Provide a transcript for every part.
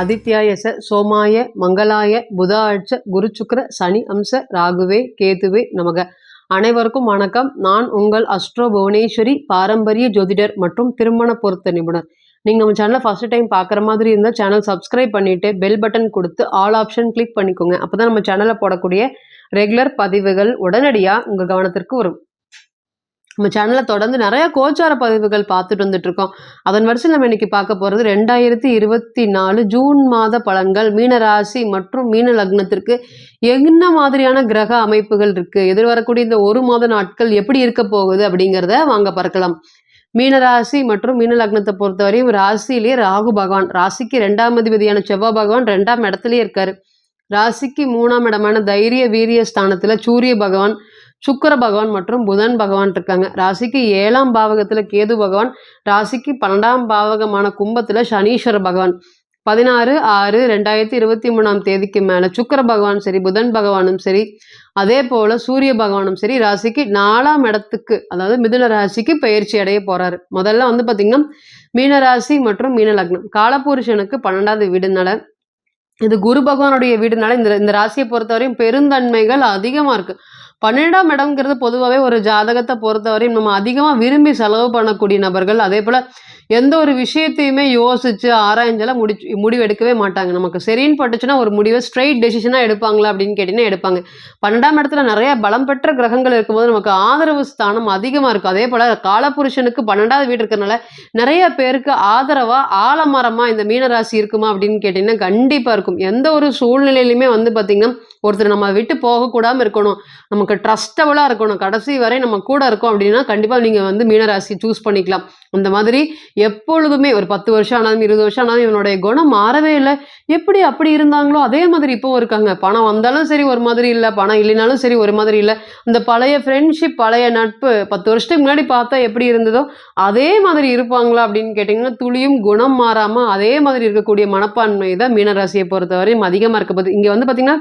ஆதித்யாய சோமாய மங்களாய புதாட்ச குருசுக்ர சனி அம்ச ராகுவே கேதுவே நமக. அனைவருக்கும் வணக்கம். நான் உங்கள் அஸ்ட்ரோ புவனேஸ்வரி, பாரம்பரிய ஜோதிடர் மற்றும் திருமண பொருத்த நிபுணர். நீங்கள் நம்ம சேனலை ஃபர்ஸ்ட் டைம் பார்க்குற மாதிரி இருந்தால் சேனல் சப்ஸ்கிரைப் பண்ணிவிட்டு பெல் பட்டன் கொடுத்து ஆல் ஆப்ஷன் கிளிக் பண்ணிக்கோங்க. அப்போ தான் நம்ம சேனலில் போடக்கூடிய ரெகுலர் பதிவுகள் உடனடியாக உங்கள் கவனத்திற்கு வரும். நம்ம சேனலில் தொடர்ந்து நிறைய கோச்சார பதிவுகள் பார்த்துட்டு வந்துட்டு இருக்கோம். அதன் வரிசையில் நம்ம இன்னைக்கு பார்க்க போகிறது 2024 ஜூன் மாத பலன்கள். மீன ராசி மற்றும் மீன லக்னத்திற்கு என்ன மாதிரியான கிரக அமைப்புகள் இருக்கு, எதிர்வரக்கூடிய இந்த ஒரு மாத நாட்கள் எப்படி இருக்க போகுது அப்படிங்கிறத வாங்க பார்க்கலாம். மீனராசி மற்றும் மீன லக்னத்தை பொறுத்தவரையும் ராசியிலேயே ராகு பகவான், ராசிக்கு 2ஆம் அதிபதியான செவ்வாய் பகவான் 2ஆம் இடத்துலயே இருக்காரு. ராசிக்கு 3ஆம் இடமான தைரிய வீரிய ஸ்தானத்துல சூரிய பகவான், சுக்கிர பகவான் மற்றும் புதன் பகவான் இருக்காங்க. ராசிக்கு 7ஆம் பாவகத்துல கேது பகவான், ராசிக்கு 12ஆம் பாவகமான கும்பத்துல சனீஸ்வர பகவான். 16/6/2023 தேதிக்கு மேல சுக்கிர பகவான் சரி, புதன் பகவானும் சரி, அதே போல சூரிய பகவானும் சரி ராசிக்கு 4ஆம் இடத்துக்கு, அதாவது மிதுன ராசிக்கு பயிற்சி அடைய போறாரு. முதல்ல பாத்தீங்கன்னா மீனராசி மற்றும் மீன லக்னம் காலபுருஷனுக்கு 12வது வீடுனால, இது குரு பகவானுடைய வீடுனால இந்த ராசியை பொறுத்தவரையும் பெருந்தன்மைகள் அதிகமா இருக்கு. 12ஆம் இடம்ங்கிறது பொதுவாகவே ஒரு ஜாதகத்தை பொறுத்தவரையும் நம்ம அதிகமாக விரும்பி செலவு பண்ணக்கூடிய நபர்கள். அதே போல் எந்த ஒரு விஷயத்தையுமே யோசித்து ஆராய்ஞ்செல்லாம் முடிவு எடுக்கவே மாட்டாங்க. நமக்கு சரின்னு பட்டுச்சுன்னா ஒரு முடிவை ஸ்ட்ரைட் டெசிஷனாக எடுப்பாங்களா அப்படின்னு கேட்டிங்கன்னா எடுப்பாங்க. 12ஆம் இடத்துல நிறைய பலம் பெற்ற கிரகங்கள் இருக்கும்போது நமக்கு ஆதரவு ஸ்தானம் அதிகமாக இருக்கும். அதே போல் காலபுருஷனுக்கு 12வது வீடு இருக்கிறதுனால நிறைய பேருக்கு ஆதரவாக ஆலமரமாக இந்த மீனராசி இருக்குமா அப்படின்னு கேட்டிங்கன்னா கண்டிப்பாக இருக்கும். எந்த ஒரு சூழ்நிலையிலுமே பார்த்திங்கன்னா ஒருத்தர் நம்ம விட்டு போகக்கூடாமல் இருக்கணும், நமக்கு ட்ரஸ்டபுளாக இருக்கணும், கடைசி வரை நம்ம கூட இருக்கோம் அப்படின்னா கண்டிப்பாக நீங்கள் மீனராசி சூஸ் பண்ணிக்கலாம். அந்த மாதிரி எப்பொழுதுமே ஒரு 10 வருஷம் ஆனாலும் 20 வருஷம் ஆனாலும் இவனுடைய குணம் மாறவே இல்லை. எப்படி அப்படி இருந்தாங்களோ அதே மாதிரி இப்போவும் இருக்காங்க. பணம் வந்தாலும் சரி ஒரு மாதிரி இல்லை, பணம் இல்லைனாலும் சரி ஒரு மாதிரி இல்லை. இந்த பழைய ஃப்ரெண்ட்ஷிப், பழைய நட்பு 10 வருஷத்துக்கு முன்னாடி பார்த்தா எப்படி இருந்ததோ அதே மாதிரி இருப்பாங்களா அப்படின்னு கேட்டிங்கன்னா துளியும் குணம் மாறாமல் அதே மாதிரி இருக்கக்கூடிய மனப்பான்மை தான் மீனராசியை பொறுத்தவரையும் அதிகமாக இருக்க போகுது. இங்கே பார்த்தீங்கன்னா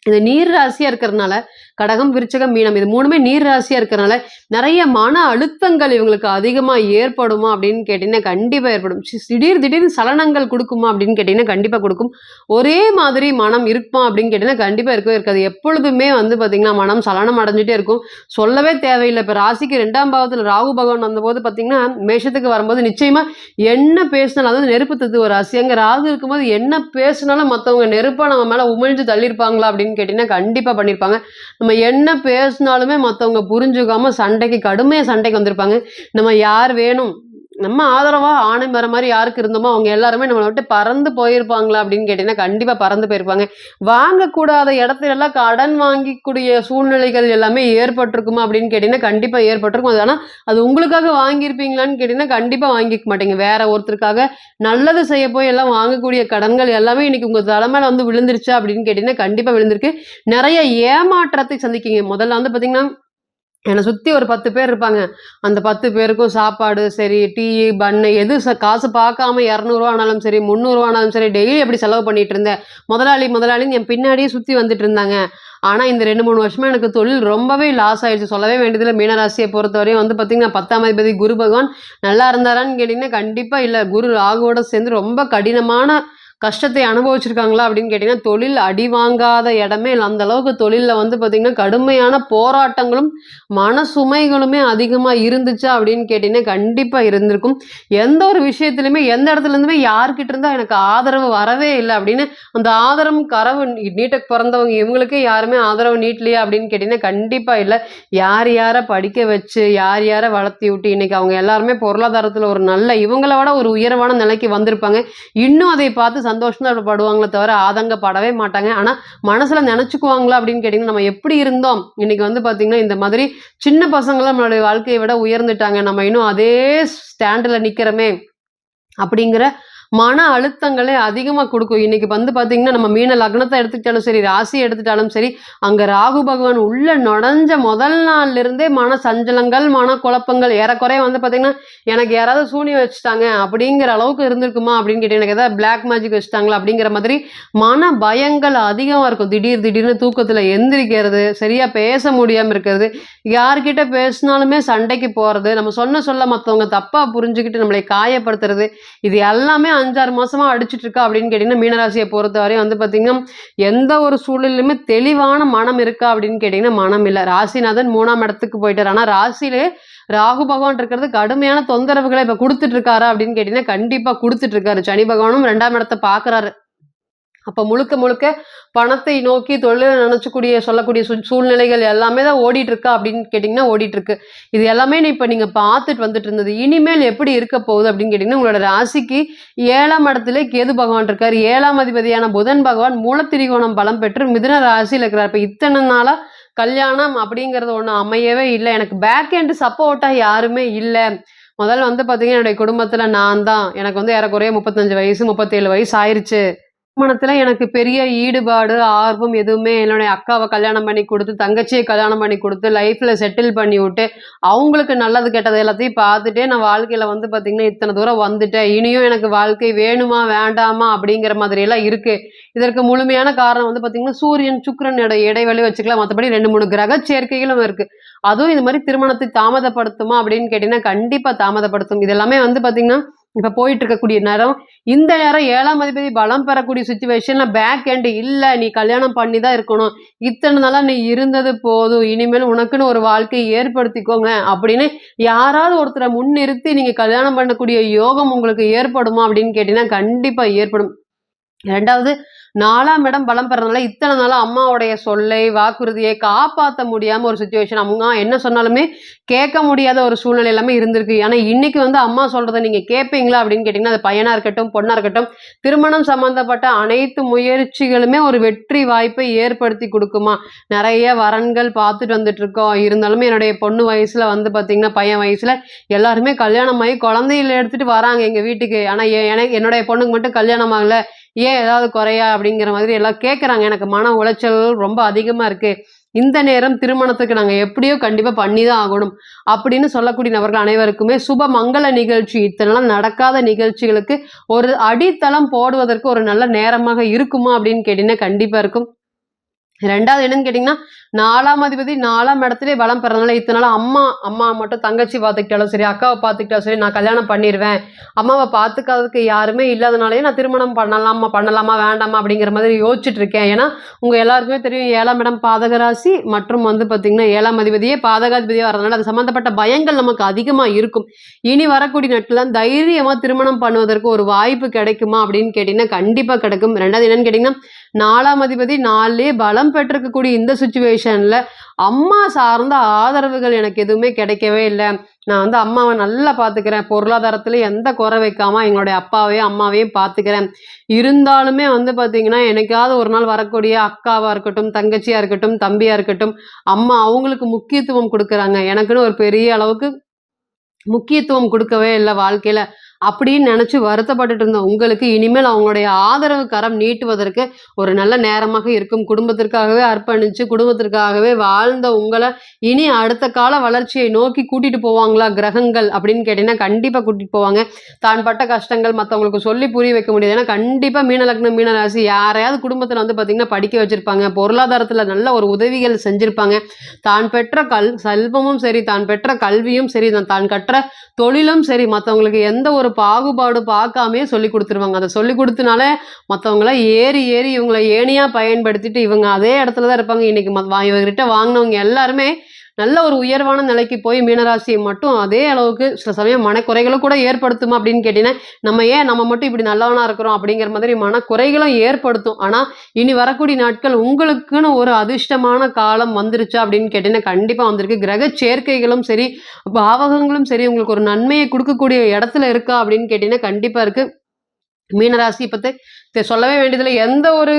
இந்த நீர் ராசியா இருக்கிறதுனால கடகம், விருச்சகம், மீனம் இது 3மே நீர் ராசியா இருக்கிறதுனால நிறைய மன அழுத்தங்கள் இவங்களுக்கு அதிகமா ஏற்படுமா அப்படின்னு கேட்டீங்கன்னா கண்டிப்பா ஏற்படும். திடீர்னு சலனங்கள் கொடுக்குமா அப்படின்னு கேட்டீங்கன்னா கண்டிப்பா கொடுக்கும். ஒரே மாதிரி மனம் இருக்குமா அப்படின்னு கேட்டீங்கன்னா கண்டிப்பா இருக்கவே இருக்காது. எப்பொழுதுமே பாத்தீங்கன்னா மனம் சலனம் அடைஞ்சிட்டே இருக்கும். சொல்லவே தேவையில்லை. இப்ப ராசிக்கு 2ஆம் பாவத்துல ராகு பகவான் வந்தபோது பாத்தீங்கன்னா மேஷத்துக்கு வரும்போது நிச்சயமா என்ன பேசினாலும், அதாவது நெருப்பு தத்துவ ராசி, அங்க ராகு இருக்கும்போது என்ன பேசினாலும் மற்றவங்க நெருப்பா நம்ம மேல உமிழ்ந்து தள்ளியிருப்பாங்களா அப்படின்னு கேட்டீங்கன்னா கண்டிப்பா பண்ணிருப்பாங்க. நம்ம என்ன பேசினாலுமே மற்றவங்க புரிஞ்சுக்காம கடுமையா சண்டைக்கு வந்திருப்பாங்க. நம்ம யார் வேணும், நம்ம ஆதரவா ஆணை மர மாதிரி யாருக்கு இருந்தோமோ அவங்க எல்லாருமே நம்மளை விட்டு பறந்து போயிருப்பாங்களா அப்படின்னு கேட்டீங்கன்னா கண்டிப்பா பறந்து போயிருப்பாங்க. வாங்கக்கூடாத இடத்துல எல்லாம் கடன் வாங்கிக்கூடிய சூழ்நிலைகள் எல்லாமே ஏற்பட்டிருக்குமா அப்படின்னு கேட்டீங்கன்னா கண்டிப்பா ஏற்பட்டிருக்கும். ஆனா அது உங்களுக்காக வாங்கியிருப்பீங்களான்னு கேட்டீங்கன்னா கண்டிப்பா வாங்கிக்க மாட்டீங்க. வேற ஒருத்தருக்காக நல்லது செய்ய போய் எல்லாம் வாங்கக்கூடிய கடன்கள் எல்லாமே இன்னைக்கு உங்க தலைமையில விழுந்துருச்சா அப்படின்னு கேட்டீங்கன்னா கண்டிப்பா விழுந்திருக்கு. நிறைய ஏமாற்றத்தை சந்திக்கீங்க. முதல்ல பாத்தீங்கன்னா என்னை சுற்றி ஒரு 10 பேர் இருப்பாங்க. அந்த 10 பேருக்கும் சாப்பாடு சரி, டீ, பன்னு எது காசு பார்க்காம 200 ஆனாலும் சரி, 300 ஆனாலும் சரி டெய்லி எப்படி செலவு பண்ணிட்டு இருந்தேன். முதலாளின்னு என் பின்னாடியே சுற்றி வந்துட்டு இருந்தாங்க. ஆனால் இந்த 2-3 வருஷமா எனக்கு தொழில் ரொம்பவே லாஸ் ஆயிடுச்சு. சொல்லவே வேண்டியதில்லை. மீனராசியை பொறுத்தவரையும் பார்த்தீங்கன்னா 10ஆம் அதிபதி குரு பகவான் நல்லா இருந்தாரான்னு கேட்டிங்கன்னா கண்டிப்பாக இல்லை. குரு ராகுவோட சேர்ந்து ரொம்ப கடினமான கஷ்டத்தை அனுபவிச்சிருக்காங்களா அப்படின்னு கேட்டிங்கன்னா தொழில் அடி வாங்காத இடமே இல்லை. அந்த அளவுக்கு தொழிலில் பார்த்தீங்கன்னா கடுமையான போராட்டங்களும் மன சுமைகளுமே அதிகமாக இருந்துச்சா அப்படின்னு கேட்டிங்கன்னா கண்டிப்பாக இருந்திருக்கும். எந்த ஒரு விஷயத்துலையுமே எந்த இடத்துலேருந்துமே யார்கிட்ட இருந்தால் எனக்கு ஆதரவு வரவே இல்லை அப்படின்னு அந்த ஆதரவு கரவு நீட்டக்கு பிறந்தவங்க இவங்களுக்கே யாருமே ஆதரவு நீட்டலையா அப்படின்னு கேட்டிங்கன்னா கண்டிப்பாக இல்லை. யாரை படிக்க வச்சு யாரை வளர்த்தி விட்டு இன்னைக்கு அவங்க எல்லாருமே பொருளாதாரத்தில் ஒரு நல்ல இவங்களை விட ஒரு உயர்வான நிலைக்கு வந்திருப்பாங்க. இன்னும் அதை பார்த்து சந்தோஷம் தான் படுவாங்களே தவிர ஆதங்கப்படவே மாட்டாங்க. ஆனால் மனசில் நினச்சிக்குவாங்களா அப்படின்னு கேட்டிங்கன்னா நம்ம எப்படி இருந்தோம் இன்னைக்கு பார்த்தீங்கன்னா இந்த மாதிரி சின்ன பசங்களாம் நம்மளுடைய வாழ்க்கையை விட உயர்ந்துட்டாங்க, நம்ம இன்னும் அதே ஸ்டாண்டில் நிற்கிறோமே அப்படிங்கிற மன அழுத்தங்களே அதிகமாக கொடுக்கும். இன்னைக்கு பார்த்தீங்கன்னா நம்ம மீன லக்னத்தை எடுத்துக்கிட்டாலும் சரி, ராசி எடுத்துட்டாலும் சரி, அங்கே ராகு பகவான் உள்ள நுழைஞ்ச முதல் நாள்ல இருந்தே மன சஞ்சலங்கள், மன குழப்பங்கள் ஏறக்குறைய பார்த்தீங்கன்னா எனக்கு யாராவது சூனியம் வச்சுட்டாங்க அப்படிங்கிற அளவுக்கு இருந்திருக்குமா அப்படின்னு கேட்டு எனக்கு ஏதாவது பிளாக் மேஜிக் வச்சுட்டாங்களா அப்படிங்கிற மாதிரி மன பயங்கள் அதிகமாக இருக்கும். திடீர்னு தூக்கத்தில் எந்திரிக்கிறது, சரியா பேச முடியாமல் இருக்கிறது, யார்கிட்ட பேசினாலுமே சண்டைக்கு போகிறது, நம்ம சொல்ல மற்றவங்க தப்பாக புரிஞ்சுக்கிட்டு நம்மளை காயப்படுத்துறது, இது எல்லாமே 5-6 மாசமா அடிச்சிட்டு இருக்கா அப்படின்னு கேட்டீங்கன்னா, மீனராசியை பொறுத்தவரையும் வந்து பார்த்தீங்கன்னா, எந்த ஒரு சூழ்நிலையிலுமே தெளிவான மனம் இருக்கா அப்படின்னு கேட்டீங்கன்னா, மனம் இல்ல. ராசிநாதன் 3ஆம் இடத்துக்கு போயிட்டாரு. ஆனா ராசியிலே ராகு பகவான் இருக்கிறது கடுமையான தொந்தரவுகளை இப்ப குடுத்துட்டு இருக்காரா அப்படின்னு கேட்டீங்கன்னா, கண்டிப்பா குடுத்துட்டு இருக்காரு. சனி பகவானும் 2ஆம் இடத்த பார்க்குறாரு. அப்ப முழுக்க முழுக்க பணத்தை நோக்கி தொழில நினைச்சக்கூடிய சொல்லக்கூடிய சூழ்நிலைகள் எல்லாமே தான் ஓடிட்டு இருக்கா அப்படின்னு கேட்டிங்கன்னா ஓடிட்டு இருக்கு. இது எல்லாமே இப்ப நீங்க பார்த்துட்டு வந்துட்டு இருந்தது. இனிமேல் எப்படி இருக்க போகுது அப்படின்னு கேட்டிங்கன்னா, உங்களோட ராசிக்கு 7ஆம் இடத்திலே கேது பகவான் இருக்காரு. 7ஆம் அதிபதியான புதன் பகவான் மூலத்திரிகோணம் பலம் பெற்று மிதுன ராசியில இருக்கிறார். இப்ப இத்தனை நாளா கல்யாணம் அப்படிங்கிறது ஒண்ணு அமையவே இல்ல. எனக்கு பேக் எண்ட் சப்போர்ட்டா யாருமே இல்ல. முதல்ல வந்து பார்த்தீங்கன்னா, என்னுடைய குடும்பத்துல நான் தான். எனக்கு வந்து ஏறக்குறைய 35 வயசு, 37 வயசு ஆயிருச்சு. திருமணத்துல எனக்கு பெரிய ஈடுபாடு, ஆர்வம் எதுவுமே என்னுடைய அக்காவ கல்யாணம் பண்ணி குடுத்து, தங்கச்சிய கல்யாணம் பண்ணி குடுத்து, லைஃப்ல செட்டில் பண்ணி விட்டு, அவங்களுக்கு நல்லது, கெட்டது எல்லாத்தையும் பார்த்துட்டே நான் வாழ்க்கையில வந்து பார்த்தீங்கன்னா, இத்தன தூரம் வந்துட்டேன். இனியும் எனக்கு வாழ்க்கை வேணுமா? வேண்டாமா? அப்படிங்கிற மாதிரியெல்லாம் இருக்கு. இதற்கு முழுமையான காரணம் வந்து பார்த்தீங்கன்னா, சூரியன், சுக்கிரனோட இடைவெளி வச்சுக்கலாம். மத்தபடி 2, 3 கிரக சேர்க்கைகளும் இருக்கு. அதுவும் இது மாரி திருமணத்தை தாமதப்படுத்துமா? அப்படின்னு கேட்டீங்கன்னா, கண்டிப்பா தாமதப்படுத்தும். இது எல்லாமே வந்து பார்த்தீங்கன்னா, இப்ப போயிட்டு இருக்கக்கூடிய நேரம். இந்த நேரம் 7ஆம் அதிபதி பலம் பெறக்கூடிய சிச்சுவேஷன்ல பேக் எண்ட் இல்ல. நீ கல்யாணம் பண்ணி தான் இருக்கணும். இத்தனை நாளா நீ இருந்தது போதும். இனிமேல் உனக்குன்னு ஒரு வாழ்க்கையை ஏற்படுத்திக்கோங்க அப்படின்னு யாராவது ஒருத்தரை முன்னிறுத்தி நீங்க கல்யாணம் பண்ணக்கூடிய யோகம் உங்களுக்கு ஏற்படுமா அப்படின்னு கேட்டீங்கன்னா, கண்டிப்பா ஏற்படும். 2வது 4ஆம் இடம் பலம் பெறதுனால இத்தனை நாளா அம்மாவுடைய சொல்லை, வாக்குறுதியை காப்பாத்த முடியாம ஒரு சிச்சுவேஷன். அம்மா என்ன சொன்னாலுமே கேட்க முடியாத ஒரு சூழ்நிலை எல்லாமே இருந்திருக்கு. ஆனா இன்னைக்கு வந்து அம்மா சொல்றத நீங்க கேட்பீங்களா அப்படின்னு கேட்டீங்கன்னா, அது பையனா இருக்கட்டும், பொண்ணா இருக்கட்டும், திருமணம் சம்பந்தப்பட்ட அனைத்து முயற்சிகளுமே ஒரு வெற்றி வாய்ப்பை ஏற்படுத்தி குடுக்குமா. நெறைய வரன்கள் பார்த்துட்டு வந்துட்டு இருக்கோம். இருந்தாலுமே என்னுடைய பொண்ணு வயசுல வந்து பார்த்தீங்கன்னா, பையன் வயசுல எல்லாருமே கல்யாணம் ஆகி குழந்தைகள எடுத்துட்டு வராங்க எங்க வீட்டுக்கு. ஆனா என்னுடைய பொண்ணுக்கு மட்டும் கல்யாணம் ஆகல. ஏன் ஏதாவது குறையா? அப்படிங்கிற மாதிரி எல்லாம் கேட்குறாங்க. எனக்கு மன உளைச்சல் ரொம்ப அதிகமா இருக்கு. இந்த நேரம் திருமணத்துக்கு நாங்க எப்படியோ கண்டிப்பா பண்ணி தான் ஆகணும். அப்படின்னு சொல்லக்கூடிய நபர்கள் அனைவருக்குமே சுப மங்கள நிகழ்ச்சி, இத்தனை நாள் நடக்காத நிகழ்ச்சிகளுக்கு ஒரு அடித்தளம் போடுவதற்கு ஒரு நல்ல நேரமாக இருக்குமா அப்படின்னு கேட்டீங்கன்னா, கண்டிப்பா இருக்கும். 2வது என்னன்னு கேட்டீங்கன்னா, 4ஆம் அதிபதி 4ஆம் இடத்திலே பலம் பெறதுனால இத்தனை நாளா அம்மா மட்டும் தங்கச்சி பார்த்துக்கிட்டாலும் சரி, அக்காவ பார்த்துக்கிட்டாலும் சரி, நான் கல்யாணம் பண்ணிருவேன். அம்மாவ பார்த்துக்கிறதுக்கு யாருமே இல்லாதனாலயே நான் திருமணம் பண்ணலாமா, வேண்டாமா அப்படிங்கிற மாதிரி யோசிச்சுட்டு இருக்கேன். ஏன்னா, உங்க எல்லாருக்குமே தெரியும் 7ஆம் இடம் பாதக ராசி மற்றும் வந்து பார்த்தீங்கன்னா, 7ஆம் அதிபதியே பாதகாதிபதியா வரதுனால அது சம்மந்தப்பட்ட பயங்கள் நமக்கு அதிகமா இருக்கும். இனி வரக்கூடிய நாட்கள்ல தைரியமா திருமணம் பண்ணுவதற்கு ஒரு வாய்ப்பு கிடைக்குமா அப்படின்னு கேட்டீங்கன்னா, கண்டிப்பா கிடைக்கும். 2வது என்னன்னு கேட்டீங்கன்னா, 4ஆம் அதிபதி 4லயே பலம் பெற்றிருக்கக்கூடிய இந்த சிச்சுவேஷன்ல அம்மா சார்ந்த ஆதரவுகள் எனக்கு எதுவுமே கிடைக்கவே இல்ல. நான் வந்து அம்மாவ நல்லா பார்த்துக்கிறேன். பொருளாதாரத்தில எந்த குறை வைக்காம எங்களுடைய அப்பாவையும், அம்மாவையும் பார்த்துக்கிறேன். இருந்தாலுமே வந்து பார்த்தீங்கன்னா, என்னைக்காவது ஒரு நாள் வரக்கூடிய அக்காவா இருக்கட்டும், தங்கச்சியா இருக்கட்டும், தம்பியா இருக்கட்டும், அம்மா அவங்களுக்கு முக்கியத்துவம் குடுக்குறாங்க. எனக்குன்னு ஒரு பெரிய அளவுக்கு முக்கியத்துவம் குடுக்கவே இல்ல வாழ்க்கையில. அப்படின்னு நெனச்சு வருத்தப்பட்டுட்டு இருந்த உங்களுக்கு, இனிமேல் அவங்களுடைய ஆதரவு கரம் நீட்டுவதற்கு ஒரு நல்ல நேரமாக இருக்கும். குடும்பத்திற்காகவே அர்ப்பணிச்சு, குடும்பத்திற்காகவே வாழ்ந்த உங்கள, இனி அடுத்த கால வளர்ச்சியை நோக்கி கூட்டிட்டு போவாங்களா கிரகங்கள் அப்படின்னு கேட்டீங்கன்னா, கண்டிப்பா கூட்டிட்டு போவாங்க. தான் பட்ட கஷ்டங்கள் மத்தவங்களுக்கு சொல்லி புரிய வைக்க முடியாது. ஏன்னா, கண்டிப்பா மீன லக்னம், மீன ராசி யாரையாவது குடும்பத்தில வந்து பார்த்தீங்கன்னா, படிக்க வச்சிருப்பாங்க. பொருளாதாரத்தில நல்ல ஒரு உதவிகள் செஞ்சிருப்பாங்க. தான் பெற்ற செல்வமும் சரி, தான் பெற்ற கல்வியும் சரி, தான் கற்ற தொழிலும் சரி, மத்தவங்களுக்கு எந்த ஒரு பாகுபாடு பார்க்காமயே சொல்லிக் குடுத்துருவாங்க. அத சொல்லிக் குடுத்தனால மத்தவங்கலாம் ஏறி இவங்கள ஏணியா பயன்படுத்திட்டு இவங்க அதே இடத்துல தான் இருப்பாங்க. இன்னைக்கு இவர்கிட்ட வாங்குனவங்க எல்லாருமே நல்ல ஒரு உயர்வான நிலைக்கு போய் மீனராசியை மட்டும் அதே அளவுக்கு சில சமயம் மனக்குறைகளும் கூட ஏற்படுத்துமா அப்படின்னு கேட்டீங்கன்னா, நம்ம மட்டும் இப்படி நல்லவனா இருக்கிறோம் அப்படிங்கிற மாதிரி மனக்குறைகளும் ஏற்படுத்தும். ஆனா, இனி வரக்கூடிய நாட்கள் உங்களுக்குன்னு ஒரு அதிர்ஷ்டமான காலம் வந்துருச்சா அப்படின்னு கேட்டீங்கன்னா, கண்டிப்பா வந்திருக்கு. கிரக சேர்க்கைகளும் சரி, பாவகங்களும் சரி உங்களுக்கு ஒரு நன்மையை குடுக்கக்கூடிய இடத்துல இருக்கா அப்படின்னு கேட்டீங்கன்னா, கண்டிப்பா இருக்கு. மீனராசி பத்தி சொல்லவே வேண்டியதில்லை. எந்த ஒரு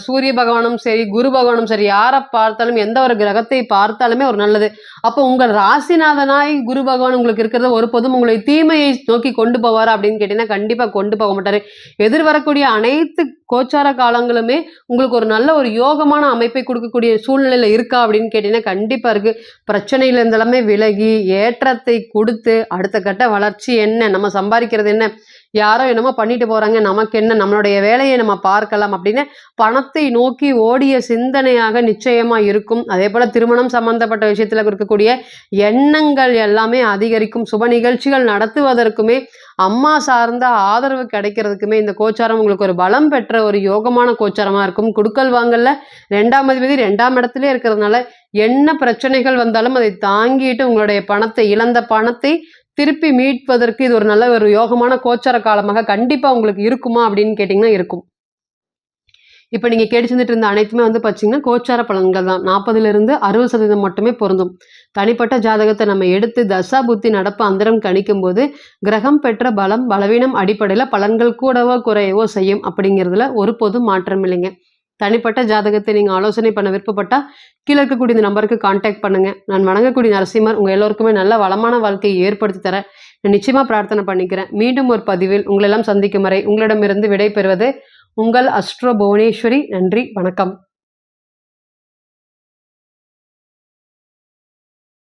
சூரிய பகவானும் சரி, குரு பகவானும் சரி, யார பார்த்தாலும் எந்த ஒரு கிரகத்தை பார்த்தாலுமே ஒரு நல்லது. அப்போ உங்கள் ராசிநாதனாய் குரு பகவான் உங்களுக்கு இருக்கிறது ஒருபோதும் உங்களை தீமையை நோக்கி கொண்டு போவாரா அப்படின்னு கேட்டீங்கன்னா, கண்டிப்பா கொண்டு போக மாட்டாரு. எதிர்வரக்கூடிய அனைத்து கோச்சார காலங்களுமே உங்களுக்கு ஒரு நல்ல ஒரு யோகமான அமைப்பை கொடுக்கக்கூடிய சூழ்நிலையில இருக்கா அப்படின்னு கேட்டீங்கன்னா, கண்டிப்பா இருக்கு. பிரச்சனையில இருந்தெல்லாமே விலகி ஏற்றத்தை கொடுத்து அடுத்த கட்ட வளர்ச்சி என்ன, நம்ம சம்பாதிக்கிறது என்ன, யாரோ என்னமோ பண்ணிட்டு போறாங்க, நமக்கு என்ன, நம்மளுடைய வேலையை நம்ம பார்க்கலாம் அப்படின்னு பணத்தை நோக்கி ஓடிய சிந்தனையாக நிச்சயமா இருக்கும். அதே போல திருமணம் சம்பந்தப்பட்ட விஷயத்துல இருக்கக்கூடிய எண்ணங்கள் எல்லாமே அதிகரிக்கும். சுப நிகழ்ச்சிகள் நடத்துவதற்குமே, அம்மா சார்ந்த ஆதரவு கிடைக்கிறதுக்குமே இந்த கோச்சாரம் உங்களுக்கு ஒரு பலம் பெற்ற ஒரு யோகமான கோச்சாரமா இருக்கும். குடுக்கல் வாங்கல்ல 2ஆம் அதிபதி 2ஆம் இடத்திலே இருக்கிறதுனால என்ன பிரச்சனைகள் வந்தாலும் அதை தாங்கிட்டு உங்களுடைய பணத்தை, இழந்த பணத்தை திருப்பி மீட்பதற்கு இது ஒரு நல்ல ஒரு யோகமான கோச்சார காலமாக கண்டிப்பா உங்களுக்கு இருக்குமா அப்படின்னு கேட்டிங்கன்னா இருக்கும். இப்போ நீங்க கேட்டு செஞ்சுட்டு இருந்த அனைத்துமே வந்து பார்த்தீங்கன்னா கோச்சார பலன்கள் தான். 40லிருந்து 60% மட்டுமே பொருந்தும். தனிப்பட்ட ஜாதகத்தை நம்ம எடுத்து தசா புத்தி நடப்பு அந்தரம் கணிக்கும்போது கிரகம் பெற்ற பலம் பலவீனம் அடிப்படையில் பலன்கள் கூடவோ குறையவோ செய்யும் அப்படிங்கிறதுல ஒரு பொது மாற்றம் இல்லைங்க. தனிப்பட்ட ஜாதகத்தை நீங்கள் ஆலோசனை பண்ண விருப்பப்பட்டால் கீழே இருக்கக்கூடிய இந்த நம்பருக்கு கான்டாக்ட் பண்ணுங்கள். நான் வணங்கக்கூடிய நரசிம்மர் உங்கள் எல்லோருக்குமே நல்ல வளமான வாழ்க்கையை ஏற்படுத்தி தர நான் நிச்சயமாக பிரார்த்தனை பண்ணிக்கிறேன். மீண்டும் ஒரு பதிவில் உங்களெல்லாம் சந்திக்கும் வரை உங்களிடமிருந்து விடை பெறுவது உங்கள் அஸ்ட்ரோ புவனேஸ்வரி. நன்றி, வணக்கம்.